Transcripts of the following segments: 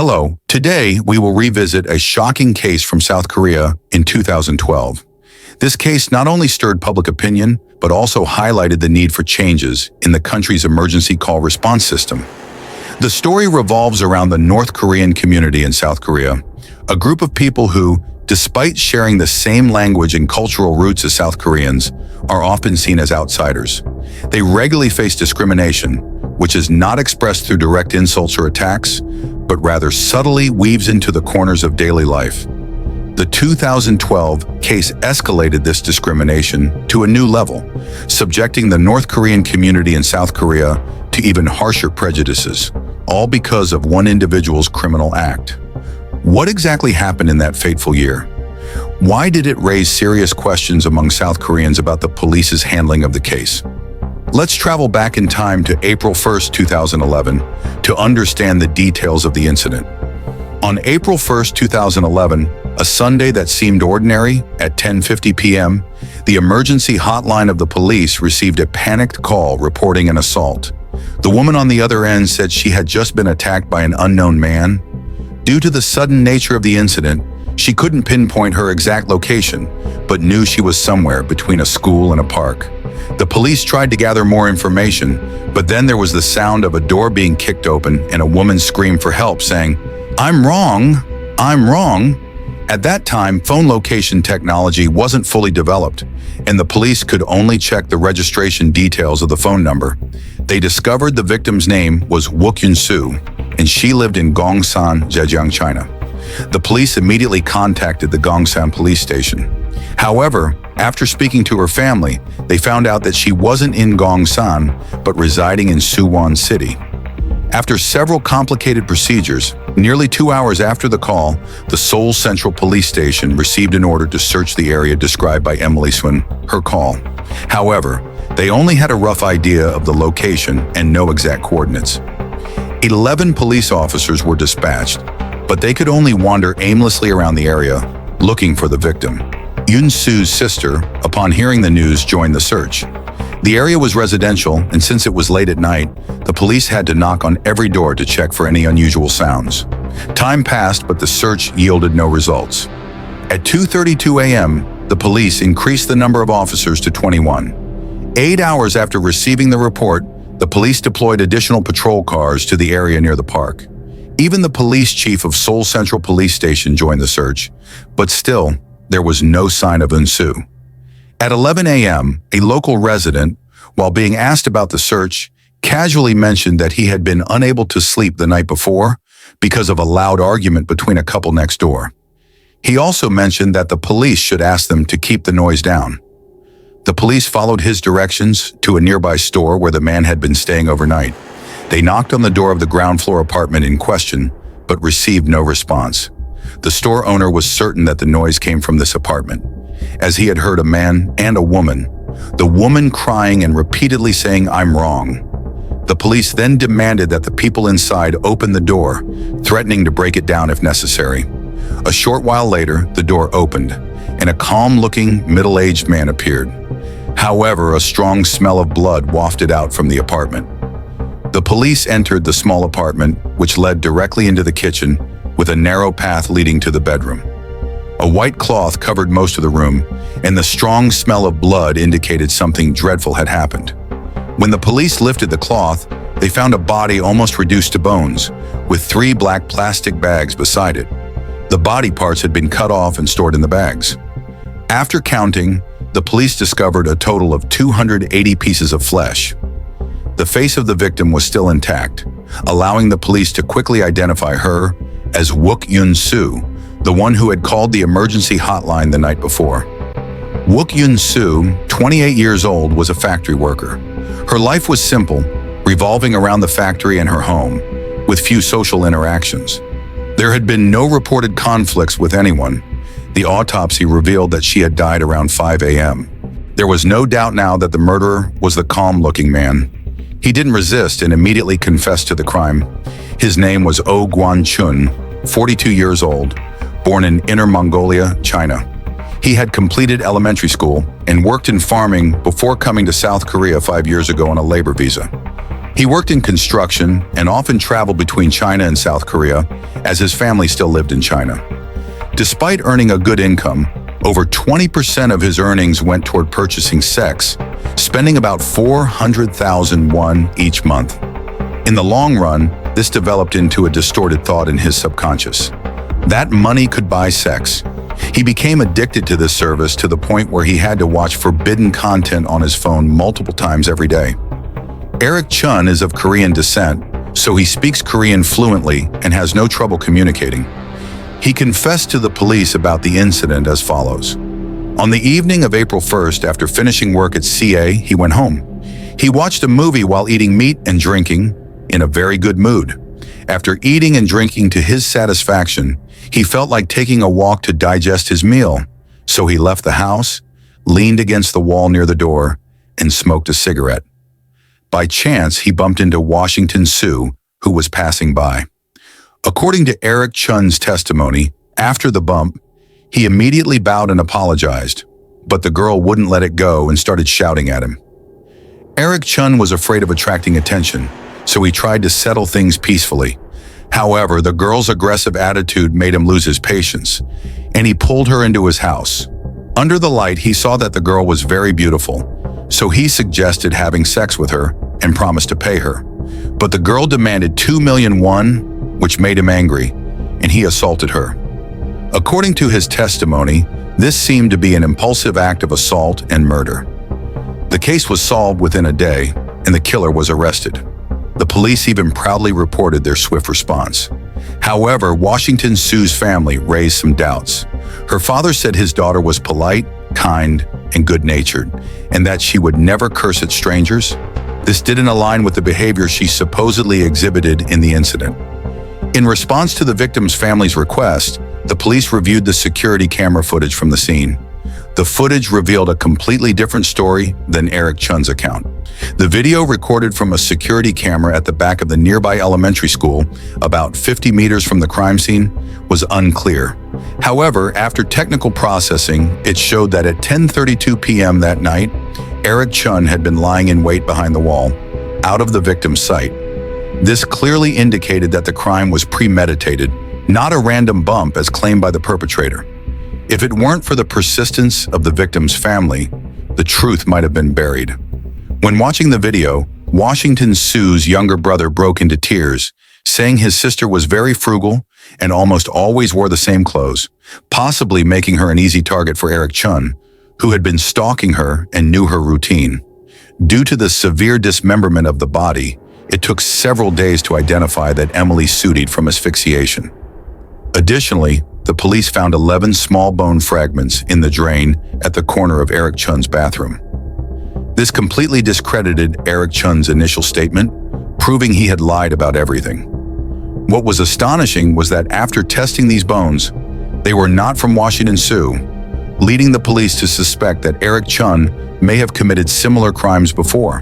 Hello, today we will revisit a shocking case from South Korea in 2012. This case not only stirred public opinion, but also highlighted the need for changes in the country's emergency call response system. The story revolves around the North Korean community in South Korea, a group of people who, despite sharing the same language and cultural roots as South Koreans, are often seen as outsiders. They regularly face discrimination, which is not expressed through direct insults or attacks, but rather subtly weaves into the corners of daily life. The 2012 case escalated this discrimination to a new level, subjecting the North Korean community in South Korea to even harsher prejudices, all because of one individual's criminal act. What exactly happened in that fateful year? Why did it raise serious questions among South Koreans about the police's handling of the case? Let's travel back in time to April 1st, 2011, to understand the details of the incident. On April 1st, 2011, a Sunday that seemed ordinary, at 10:50 p.m., the emergency hotline of the police received a panicked call reporting an assault. The woman on the other end said she had just been attacked by an unknown man. Due to the sudden nature of the incident, she couldn't pinpoint her exact location, but knew she was somewhere between a school and a park. The police tried to gather more information, but then there was the sound of a door being kicked open and a woman screamed for help, saying, "I'm wrong, I'm wrong." At that time, phone location technology wasn't fully developed, and the police could only check the registration details of the phone number. They discovered the victim's name was Wook Yun-soo, and she lived in Gongsan, Zhejiang, China. The police immediately contacted the Gongsan police station. However, after speaking to her family, they found out that she wasn't in Gongsan, but residing in Suwon City. After several complicated procedures, nearly 2 hours after the call, the Seoul Central Police Station received an order to search the area described by Emily Swin, her call. However, they only had a rough idea of the location and no exact coordinates. 11 police officers were dispatched, but they could only wander aimlessly around the area, looking for the victim. Yun-soo's sister, upon hearing the news, joined the search. The area was residential, and since it was late at night, the police had to knock on every door to check for any unusual sounds. Time passed, but the search yielded no results. At 2:32 a.m., the police increased the number of officers to 21. 8 hours after receiving the report, the police deployed additional patrol cars to the area near the park. Even the police chief of Seoul Central Police Station joined the search, but still, there was no sign of Yun-soo. At 11 a.m., a local resident, while being asked about the search, casually mentioned that he had been unable to sleep the night before because of a loud argument between a couple next door. He also mentioned that the police should ask them to keep the noise down. The police followed his directions to a nearby store where the man had been staying overnight. They knocked on the door of the ground floor apartment in question, but received no response. The store owner was certain that the noise came from this apartment, as he had heard a man and a woman, the woman crying and repeatedly saying, "I'm wrong." The police then demanded that the people inside open the door, threatening to break it down if necessary. A short while later, the door opened, and a calm-looking, middle-aged man appeared. However, a strong smell of blood wafted out from the apartment. The police entered the small apartment, which led directly into the kitchen, with a narrow path leading to the bedroom. A white cloth covered most of the room, and the strong smell of blood indicated something dreadful had happened. When the police lifted the cloth, they found a body almost reduced to bones, with 3 black plastic bags beside it. The body parts had been cut off and stored in the bags. After counting, the police discovered a total of 280 pieces of flesh. The face of the victim was still intact, allowing the police to quickly identify her as Wook Yun-soo, the one who had called the emergency hotline the night before. Wook Yun-soo, 28 years old, was a factory worker. Her life was simple, revolving around the factory and her home, with few social interactions. There had been no reported conflicts with anyone. The autopsy revealed that she had died around 5 a.m. There was no doubt now that the murderer was the calm-looking man. He didn't resist and immediately confessed to the crime. His name was Eric Chun, 42 years old, born in Inner Mongolia, China. He had completed elementary school and worked in farming before coming to South Korea 5 years ago on a labor visa. He worked in construction and often traveled between China and South Korea, as his family still lived in China. Despite earning a good income, over 20% of his earnings went toward purchasing sex, spending about 400,000 won each month. In the long run, this developed into a distorted thought in his subconscious. That money could buy sex. He became addicted to this service to the point where he had to watch forbidden content on his phone multiple times every day. Eric Chun is of Korean descent, so he speaks Korean fluently and has no trouble communicating. He confessed to the police about the incident as follows. On the evening of April 1st, after finishing work at CA, he went home. He watched a movie while eating meat and drinking, in a very good mood. After eating and drinking to his satisfaction, he felt like taking a walk to digest his meal, so he left the house, leaned against the wall near the door, and smoked a cigarette. By chance, he bumped into Washington Sue, who was passing by. According to Eric Chun's testimony, after the bump, he immediately bowed and apologized, but the girl wouldn't let it go and started shouting at him. Eric Chun was afraid of attracting attention, so he tried to settle things peacefully. However, the girl's aggressive attitude made him lose his patience, and he pulled her into his house. Under the light, he saw that the girl was very beautiful, so he suggested having sex with her and promised to pay her. But the girl demanded 2 million won, which made him angry, and he assaulted her. According to his testimony, this seemed to be an impulsive act of assault and murder. The case was solved within a day, and the killer was arrested. The police even proudly reported their swift response. However, Washington Sue's family raised some doubts. Her father said his daughter was polite, kind, and good-natured, and that she would never curse at strangers. This didn't align with the behavior she supposedly exhibited in the incident. In response to the victim's family's request, the police reviewed the security camera footage from the scene. The footage revealed a completely different story than Eric Chun's account. The video recorded from a security camera at the back of the nearby elementary school, about 50 meters from the crime scene, was unclear. However, after technical processing, it showed that at 10:32 p.m. that night, Eric Chun had been lying in wait behind the wall, out of the victim's sight. This clearly indicated that the crime was premeditated, not a random bump as claimed by the perpetrator. If it weren't for the persistence of the victim's family, the truth might have been buried. When watching the video, Washington Sue's younger brother broke into tears, saying his sister was very frugal and almost always wore the same clothes, possibly making her an easy target for Eric Chun, who had been stalking her and knew her routine. Due to the severe dismemberment of the body, it took several days to identify that Emily died from asphyxiation. Additionally, the police found 11 small bone fragments in the drain at the corner of Eric Chun's bathroom. This completely discredited Eric Chun's initial statement, proving he had lied about everything. What was astonishing was that after testing these bones, they were not from Washington Sue, leading the police to suspect that Eric Chun may have committed similar crimes before.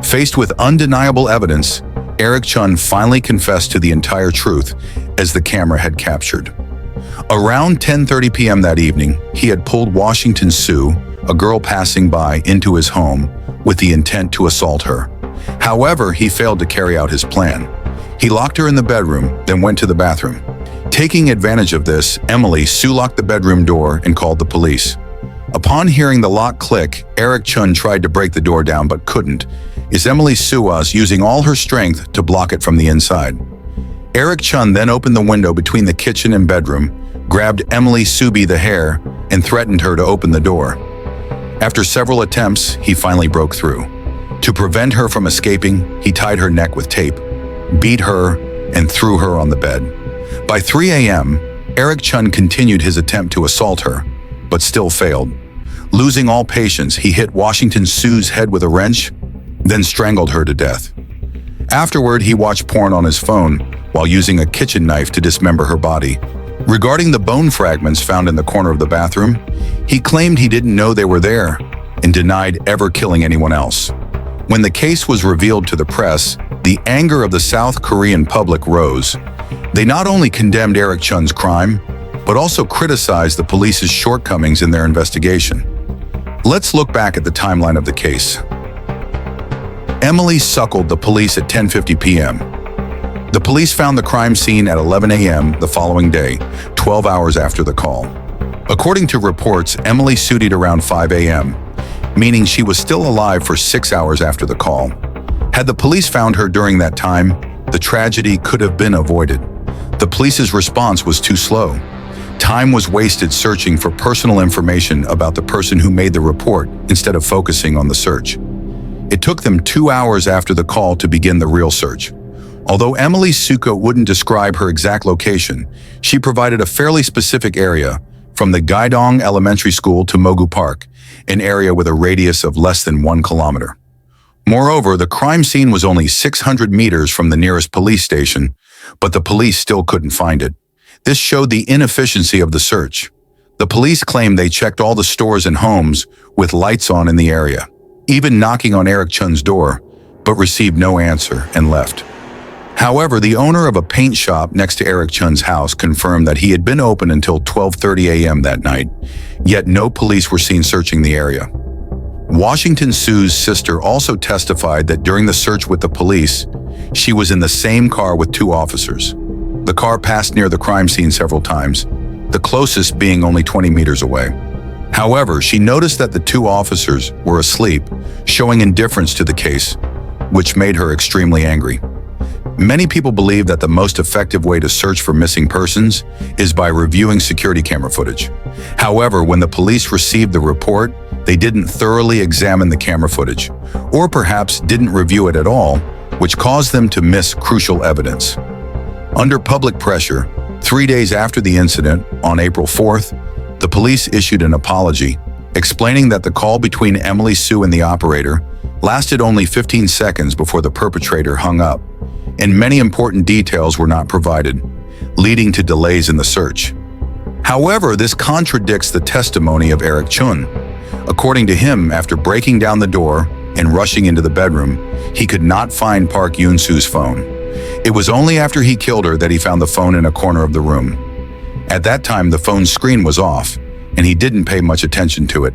Faced with undeniable evidence, Eric Chun finally confessed to the entire truth, as the camera had captured. Around 10:30 p.m. that evening, he had pulled Washington Sue, a girl passing by, into his home with the intent to assault her. However, he failed to carry out his plan. He locked her in the bedroom, then went to the bathroom. Taking advantage of this, Emily Sue locked the bedroom door and called the police. Upon hearing the lock click, Eric Chun tried to break the door down but couldn't, as Emily Sue was using all her strength to block it from the inside. Eric Chun then opened the window between the kitchen and bedroom, grabbed Emily Sue by the hair, and threatened her to open the door. After several attempts, he finally broke through. To prevent her from escaping, he tied her neck with tape, beat her, and threw her on the bed. By 3 a.m., Eric Chun continued his attempt to assault her, but still failed. Losing all patience, he hit Washington Sue's head with a wrench, then strangled her to death. Afterward, he watched porn on his phone while using a kitchen knife to dismember her body. Regarding the bone fragments found in the corner of the bathroom, he claimed he didn't know they were there and denied ever killing anyone else. When the case was revealed to the press, the anger of the South Korean public rose. They not only condemned Eric Chun's crime, but also criticized the police's shortcomings in their investigation. Let's look back at the timeline of the case. Emily suckled the police at 10:50 p.m. The police found the crime scene at 11 a.m. the following day, 12 hours after the call. According to reports, Emily suited around 5 a.m., meaning she was still alive for 6 hours after the call. Had the police found her during that time, the tragedy could have been avoided. The police's response was too slow. Time was wasted searching for personal information about the person who made the report instead of focusing on the search. It took them 2 hours after the call to begin the real search. Although Emily Suka wouldn't describe her exact location, she provided a fairly specific area, from the Gaidong Elementary School to Mogu Park, an area with a radius of less than 1 kilometer. Moreover, the crime scene was only 600 meters from the nearest police station, but the police still couldn't find it. This showed the inefficiency of the search. The police claimed they checked all the stores and homes with lights on in the area, even knocking on Eric Chun's door, but received no answer and left. However, the owner of a paint shop next to Eric Chun's house confirmed that he had been open until 12:30 a.m. that night, yet no police were seen searching the area. Washington Sue's sister also testified that during the search with the police, she was in the same car with 2 officers. The car passed near the crime scene several times, the closest being only 20 meters away. However, she noticed that the 2 officers were asleep, showing indifference to the case, which made her extremely angry. Many people believe that the most effective way to search for missing persons is by reviewing security camera footage. However, when the police received the report, they didn't thoroughly examine the camera footage, or perhaps didn't review it at all, which caused them to miss crucial evidence. Under public pressure, 3 days after the incident, on April 4th, the police issued an apology, explaining that the call between Emily Sue and the operator lasted only 15 seconds before the perpetrator hung up, and many important details were not provided, leading to delays in the search. However, this contradicts the testimony of Eric Chun. According to him, after breaking down the door and rushing into the bedroom, he could not find Park Yoon-soo's phone. It was only after he killed her that he found the phone in a corner of the room. At that time, the phone's screen was off, and he didn't pay much attention to it.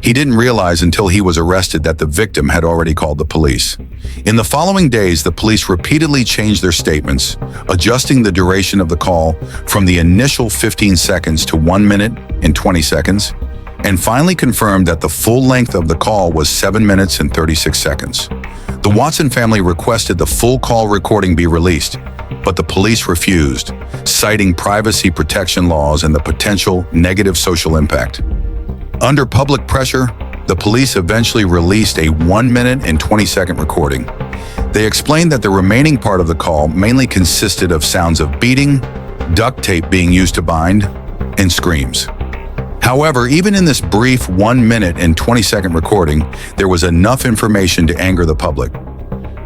He didn't realize until he was arrested that the victim had already called the police. In the following days, the police repeatedly changed their statements, adjusting the duration of the call from the initial 15 seconds to 1 minute and 20 seconds, and finally confirmed that the full length of the call was 7 minutes and 36 seconds. The Watson family requested the full call recording be released, but the police refused, citing privacy protection laws and the potential negative social impact. Under public pressure, the police eventually released a 1 minute and 20-second recording. They explained that the remaining part of the call mainly consisted of sounds of beating, duct tape being used to bind, and screams. However, even in this brief 1 minute and 20-second recording, there was enough information to anger the public.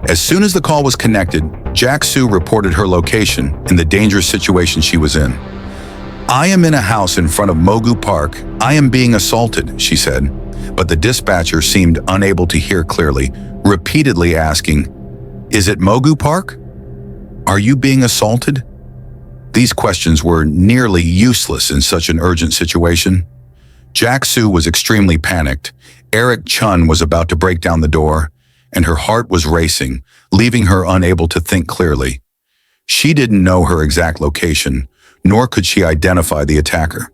As soon as the call was connected, Jack Sue reported her location and the dangerous situation she was in. "I am in a house in front of Mogu Park. I am being assaulted," she said, but the dispatcher seemed unable to hear clearly, repeatedly asking, "Is it Mogu Park? Are you being assaulted?" These questions were nearly useless in such an urgent situation. Jack Sue was extremely panicked. Eric Chun was about to break down the door, and her heart was racing, leaving her unable to think clearly. She didn't know her exact location, nor could she identify the attacker.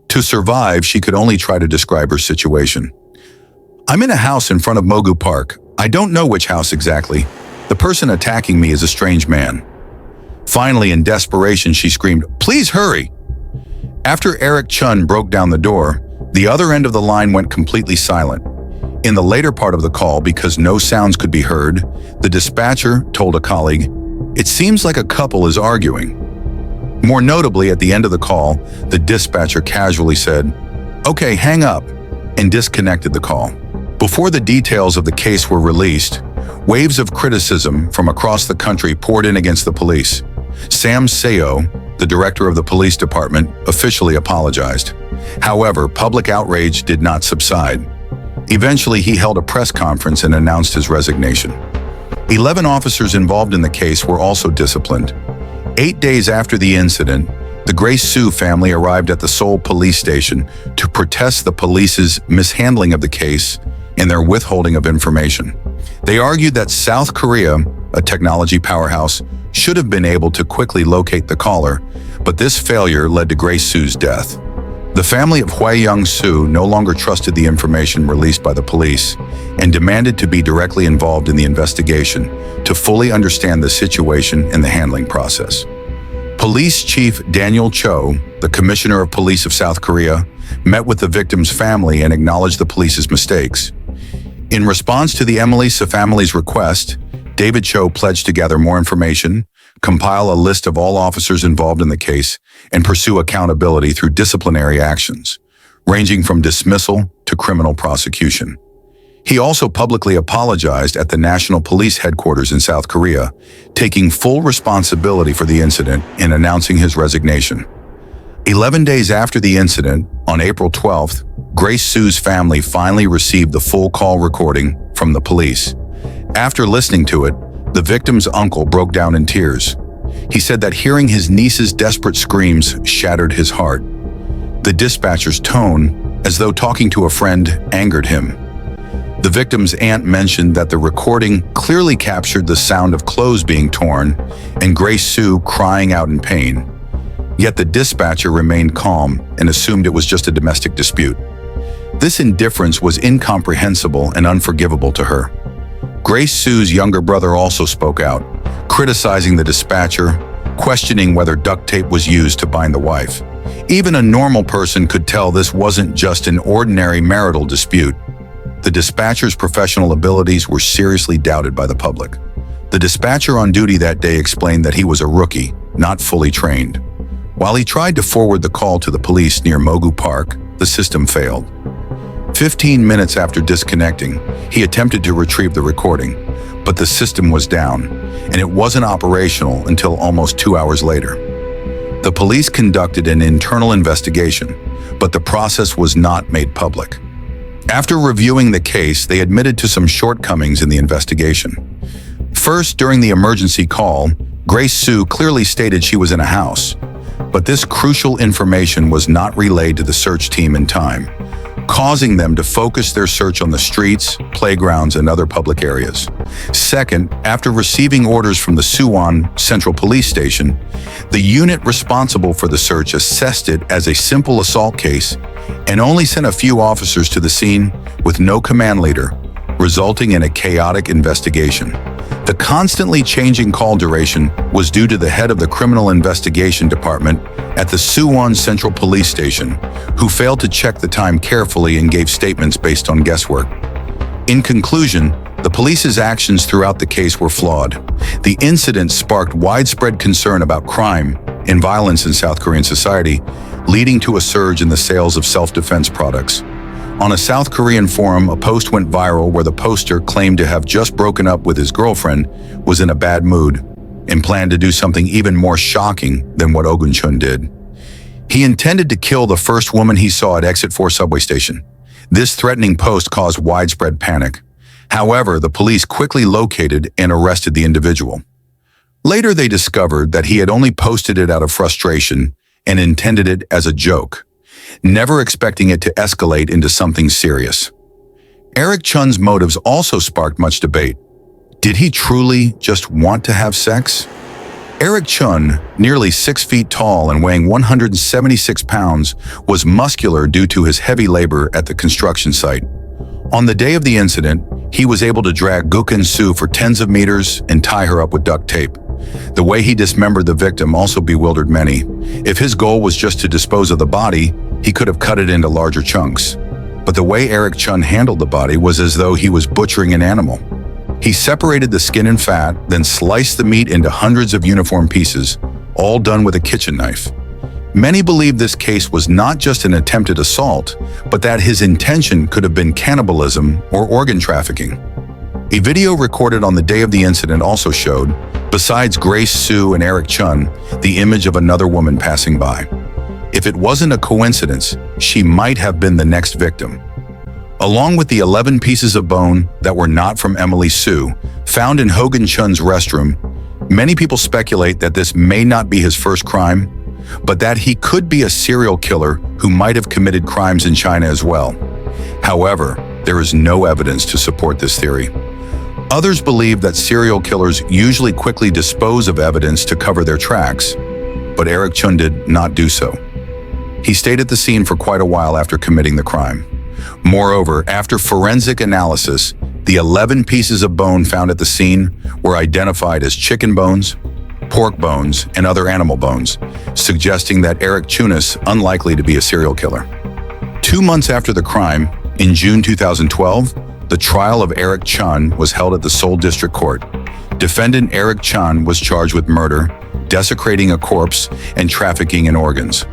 To survive, she could only try to describe her situation. "I'm in a house in front of Mogu Park. I don't know which house exactly. The person attacking me is a strange man." Finally, in desperation, she screamed, "Please hurry!" After Eric Chun broke down the door, the other end of the line went completely silent. In the later part of the call, because no sounds could be heard, the dispatcher told a colleague, "It seems like a couple is arguing." More notably, at the end of the call, the dispatcher casually said, "Okay, hang up," and disconnected the call. Before the details of the case were released, waves of criticism from across the country poured in against the police. Sam Seo, the director of the police department, officially apologized. However, public outrage did not subside. Eventually, he held a press conference and announced his resignation. 11 officers involved in the case were also disciplined. 8 days after the incident, the Grace Sue family arrived at the Seoul police station to protest the police's mishandling of the case and their withholding of information. They argued that South Korea, a technology powerhouse, should have been able to quickly locate the caller, but this failure led to Grace Su's death. The family of Hwai Young-soo no longer trusted the information released by the police and demanded to be directly involved in the investigation to fully understand the situation and the handling process. Police Chief Daniel Cho, the Commissioner of Police of South Korea, met with the victim's family and acknowledged the police's mistakes. In response to the Emily Su family's request, David Cho pledged to gather more information, compile a list of all officers involved in the case, and pursue accountability through disciplinary actions, ranging from dismissal to criminal prosecution. He also publicly apologized at the National Police Headquarters in South Korea, taking full responsibility for the incident and announcing his resignation. 11 days after the incident, on April 12th, Grace Su's family finally received the full call recording from the police. After listening to it, the victim's uncle broke down in tears. He said that hearing his niece's desperate screams shattered his heart. The dispatcher's tone, as though talking to a friend, angered him. The victim's aunt mentioned that the recording clearly captured the sound of clothes being torn and Grace Su crying out in pain. Yet the dispatcher remained calm and assumed it was just a domestic dispute. This indifference was incomprehensible and unforgivable to her. Grace Su's younger brother also spoke out, criticizing the dispatcher, questioning whether duct tape was used to bind the wife. Even a normal person could tell this wasn't just an ordinary marital dispute. The dispatcher's professional abilities were seriously doubted by the public. The dispatcher on duty that day explained that he was a rookie, not fully trained. While he tried to forward the call to the police near Mogu Park, the system failed. 15 minutes after disconnecting, he attempted to retrieve the recording, but the system was down, and it wasn't operational until almost 2 hours later. The police conducted an internal investigation, but the process was not made public. After reviewing the case, they admitted to some shortcomings in the investigation. First, during the emergency call, Grace Su clearly stated she was in a house, but this crucial information was not relayed to the search team in time, causing them to focus their search on the streets, playgrounds, and other public areas. Second, after receiving orders from the Suwon Central Police Station, the unit responsible for the search assessed it as a simple assault case and only sent a few officers to the scene with no command leader, resulting in a chaotic investigation. The constantly changing call duration was due to the head of the Criminal Investigation Department at the Suwon Central Police Station, who failed to check the time carefully and gave statements based on guesswork. In conclusion, the police's actions throughout the case were flawed. The incident sparked widespread concern about crime and violence in South Korean society, leading to a surge in the sales of self-defense products. On a South Korean forum, a post went viral where the poster claimed to have just broken up with his girlfriend, was in a bad mood, and planned to do something even more shocking than what Eric Chun did. He intended to kill the first woman he saw at Exit 4 subway station. This threatening post caused widespread panic. However, the police quickly located and arrested the individual. Later, they discovered that he had only posted it out of frustration and intended it as a joke, never expecting it to escalate into something serious. Eric Chun's motives also sparked much debate. Did he truly just want to have sex? Eric Chun, nearly 6 feet tall and weighing 176 pounds, was muscular due to his heavy labor at the construction site. On the day of the incident, he was able to drag Gukun Su for tens of meters and tie her up with duct tape. The way he dismembered the victim also bewildered many. If his goal was just to dispose of the body, he could have cut it into larger chunks. But the way Eric Chun handled the body was as though he was butchering an animal. He separated the skin and fat, then sliced the meat into hundreds of uniform pieces, all done with a kitchen knife. Many believe this case was not just an attempted assault, but that his intention could have been cannibalism or organ trafficking. A video recorded on the day of the incident also showed, besides Grace Su and Eric Chun, the image of another woman passing by. If it wasn't a coincidence, she might have been the next victim. Along with the 11 pieces of bone that were not from Emily Su, found in Hogan Chun's restroom, many people speculate that this may not be his first crime, but that he could be a serial killer who might have committed crimes in China as well. However, there is no evidence to support this theory. Others believe that serial killers usually quickly dispose of evidence to cover their tracks, but Eric Chun did not do so. He stayed at the scene for quite a while after committing the crime. Moreover, after forensic analysis, the 11 pieces of bone found at the scene were identified as chicken bones, pork bones, and other animal bones, suggesting that Eric Chun is unlikely to be a serial killer. 2 months after the crime, in June 2012, the trial of Eric Chun was held at the Seoul District Court. Defendant Eric Chun was charged with murder, desecrating a corpse, and trafficking in organs.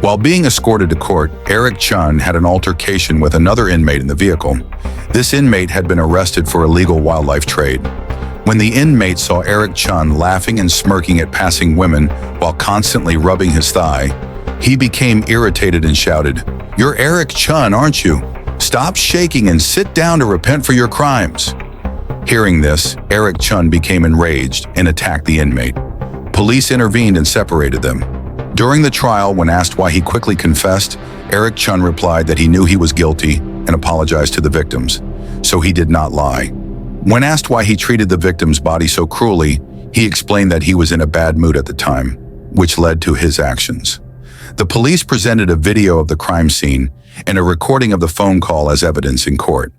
While being escorted to court, Eric Chun had an altercation with another inmate in the vehicle. This inmate had been arrested for illegal wildlife trade. When the inmate saw Eric Chun laughing and smirking at passing women while constantly rubbing his thigh, he became irritated and shouted, "You're Eric Chun, aren't you? Stop shaking and sit down to repent for your crimes." Hearing this, Eric Chun became enraged and attacked the inmate. Police intervened and separated them. During the trial, when asked why he quickly confessed, Eric Chun replied that he knew he was guilty and apologized to the victims, so he did not lie. When asked why he treated the victim's body so cruelly, he explained that he was in a bad mood at the time, which led to his actions. The police presented a video of the crime scene and a recording of the phone call as evidence in court.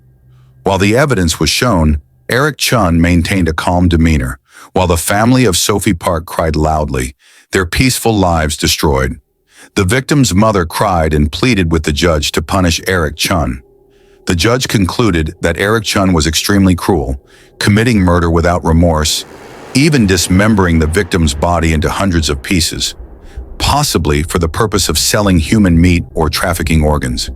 While the evidence was shown, Eric Chun maintained a calm demeanor, while the family of Sophie Park cried loudly, their peaceful lives destroyed. The victim's mother cried and pleaded with the judge to punish Eric Chun. The judge concluded that Eric Chun was extremely cruel, committing murder without remorse, even dismembering the victim's body into hundreds of pieces, possibly for the purpose of selling human meat or trafficking organs.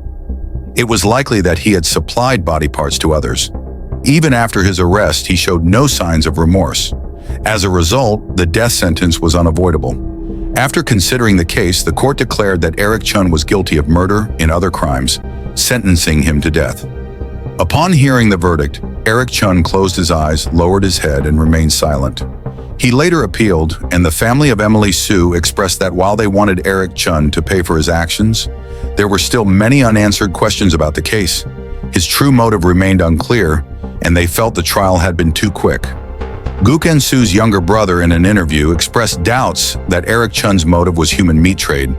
It was likely that he had supplied body parts to others. Even after his arrest, he showed no signs of remorse. As a result, the death sentence was unavoidable. After considering the case, the court declared that Eric Chun was guilty of murder and other crimes, sentencing him to death. Upon hearing the verdict, Eric Chun closed his eyes, lowered his head, and remained silent. He later appealed, and the family of Emily Sue expressed that while they wanted Eric Chun to pay for his actions, there were still many unanswered questions about the case. His true motive remained unclear, and they felt the trial had been too quick. Gukhan Su's younger brother in an interview expressed doubts that Eric Chun's motive was human meat trade,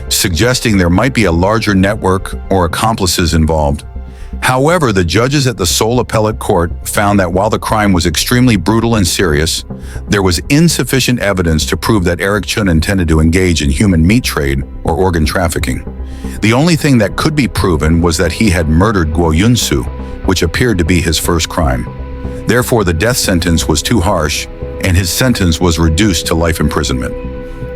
suggesting there might be a larger network or accomplices involved. However, the judges at the Seoul Appellate Court found that while the crime was extremely brutal and serious, there was insufficient evidence to prove that Eric Chun intended to engage in human meat trade or organ trafficking. The only thing that could be proven was that he had murdered Go Yun-soo, which appeared to be his first crime. Therefore, the death sentence was too harsh, and his sentence was reduced to life imprisonment.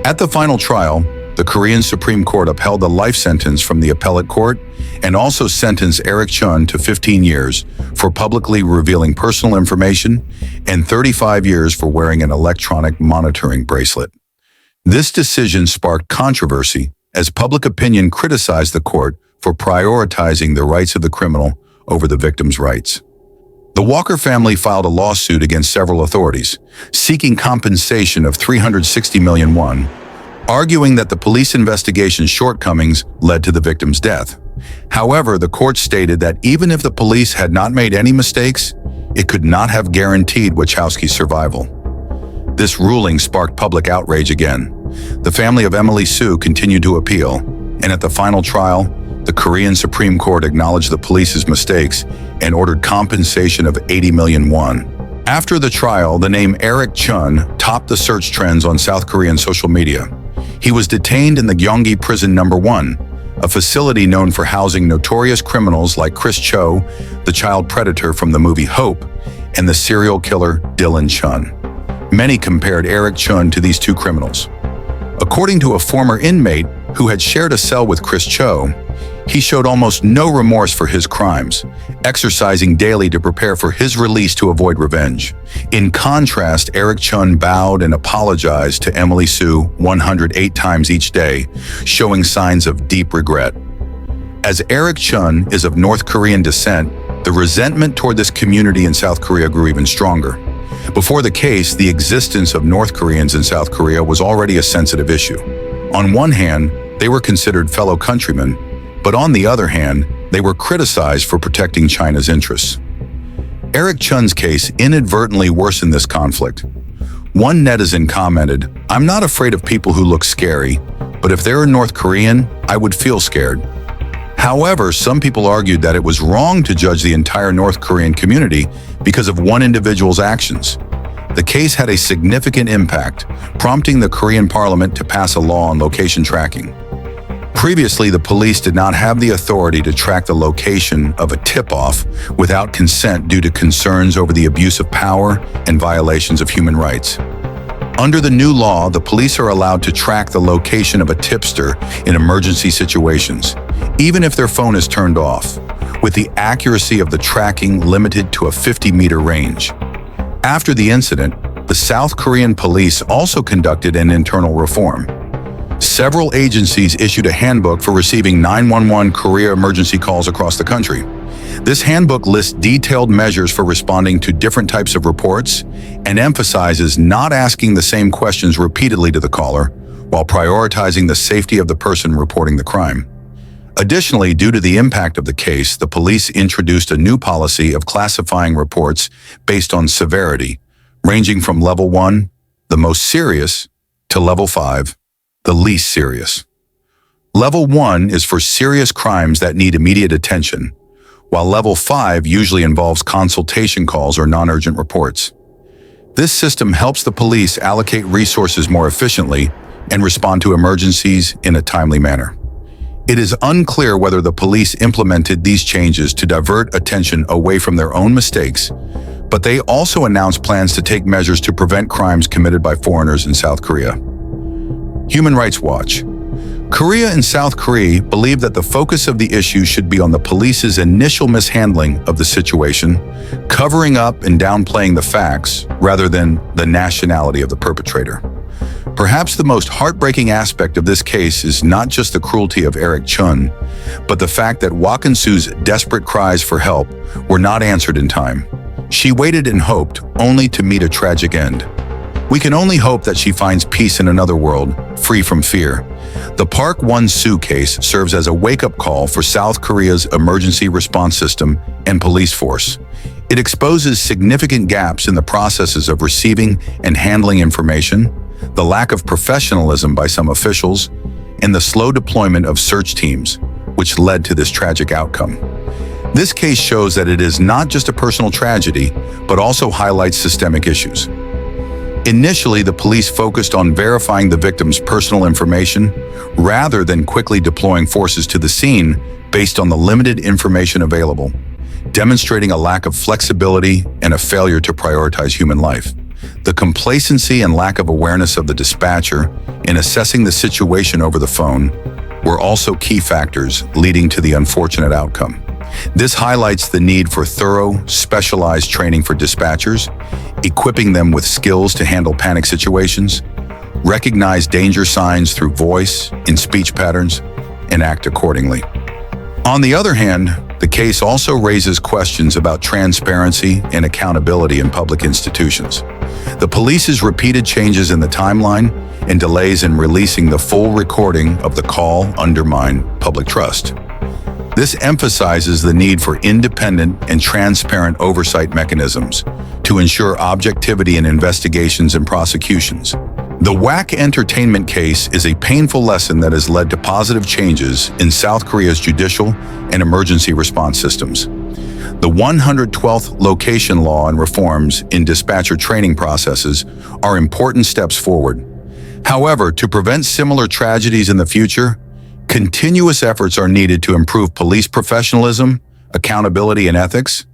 At the final trial, the Korean Supreme Court upheld the life sentence from the appellate court and also sentenced Eric Chun to 15 years for publicly revealing personal information and 35 years for wearing an electronic monitoring bracelet. This decision sparked controversy as public opinion criticized the court for prioritizing the rights of the criminal over the victim's rights. The Walker family filed a lawsuit against several authorities, seeking compensation of 360 million won, arguing that the police investigation's shortcomings led to the victim's death. However, the court stated that even if the police had not made any mistakes, it could not have guaranteed Wachowski's survival. This ruling sparked public outrage again. The family of Emily Sue continued to appeal, and at the final trial, the Korean Supreme Court acknowledged the police's mistakes and ordered compensation of 80 million won. After the trial, the name Eric Chun topped the search trends on South Korean social media. He was detained in the Gyeonggi Prison No. 1, a facility known for housing notorious criminals like Chris Cho, the child predator from the movie Hope, and the serial killer Dylan Chun. Many compared Eric Chun to these two criminals. According to a former inmate who had shared a cell with Chris Cho, he showed almost no remorse for his crimes, exercising daily to prepare for his release to avoid revenge. In contrast, Eric Chun bowed and apologized to Emily Sue 108 times each day, showing signs of deep regret. As Eric Chun is of North Korean descent, the resentment toward this community in South Korea grew even stronger. Before the case, the existence of North Koreans in South Korea was already a sensitive issue. On one hand, they were considered fellow countrymen, but on the other hand, they were criticized for protecting China's interests. Eric Chun's case inadvertently worsened this conflict. One netizen commented, "I'm not afraid of people who look scary, but if they're North Korean, I would feel scared." However, some people argued that it was wrong to judge the entire North Korean community because of one individual's actions. The case had a significant impact, prompting the Korean parliament to pass a law on location tracking. Previously, the police did not have the authority to track the location of a tip-off without consent due to concerns over the abuse of power and violations of human rights. Under the new law, the police are allowed to track the location of a tipster in emergency situations, even if their phone is turned off, with the accuracy of the tracking limited to a 50-meter range. After the incident, the South Korean police also conducted an internal reform. Several agencies issued a handbook for receiving 911 Korea emergency calls across the country. This handbook lists detailed measures for responding to different types of reports and emphasizes not asking the same questions repeatedly to the caller while prioritizing the safety of the person reporting the crime. Additionally, due to the impact of the case, the police introduced a new policy of classifying reports based on severity, ranging from level 1, the most serious, to level 5, the least serious. Level 1 is for serious crimes that need immediate attention, while level 5 usually involves consultation calls or non-urgent reports. This system helps the police allocate resources more efficiently and respond to emergencies in a timely manner. It is unclear whether the police implemented these changes to divert attention away from their own mistakes, but they also announced plans to take measures to prevent crimes committed by foreigners in South Korea. Human Rights Watch. Korea and South Korea believe that the focus of the issue should be on the police's initial mishandling of the situation, covering up and downplaying the facts, rather than the nationality of the perpetrator. Perhaps the most heartbreaking aspect of this case is not just the cruelty of Eric Chun, but the fact that Wakansu's desperate cries for help were not answered in time. She waited and hoped, only to meet a tragic end. We can only hope that she finds peace in another world, free from fear. The Park Won-soo case serves as a wake-up call for South Korea's emergency response system and police force. It exposes significant gaps in the processes of receiving and handling information, the lack of professionalism by some officials, and the slow deployment of search teams, which led to this tragic outcome. This case shows that it is not just a personal tragedy, but also highlights systemic issues. Initially, the police focused on verifying the victim's personal information rather than quickly deploying forces to the scene based on the limited information available, demonstrating a lack of flexibility and a failure to prioritize human life. The complacency and lack of awareness of the dispatcher in assessing the situation over the phone were also key factors leading to the unfortunate outcome. This highlights the need for thorough, specialized training for dispatchers, equipping them with skills to handle panic situations, recognize danger signs through voice and speech patterns, and act accordingly. On the other hand, the case also raises questions about transparency and accountability in public institutions. The police's repeated changes in the timeline and delays in releasing the full recording of the call undermine public trust. This emphasizes the need for independent and transparent oversight mechanisms to ensure objectivity in investigations and prosecutions. The WAC Entertainment case is a painful lesson that has led to positive changes in South Korea's judicial and emergency response systems. The 112th location law and reforms in dispatcher training processes are important steps forward. However, to prevent similar tragedies in the future, continuous efforts are needed to improve police professionalism, accountability, and ethics,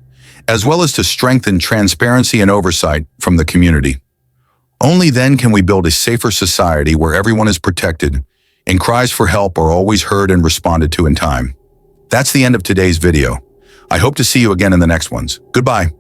as well as to strengthen transparency and oversight from the community. Only then can we build a safer society where everyone is protected and cries for help are always heard and responded to in time. That's the end of today's video. I hope to see you again in the next ones. Goodbye.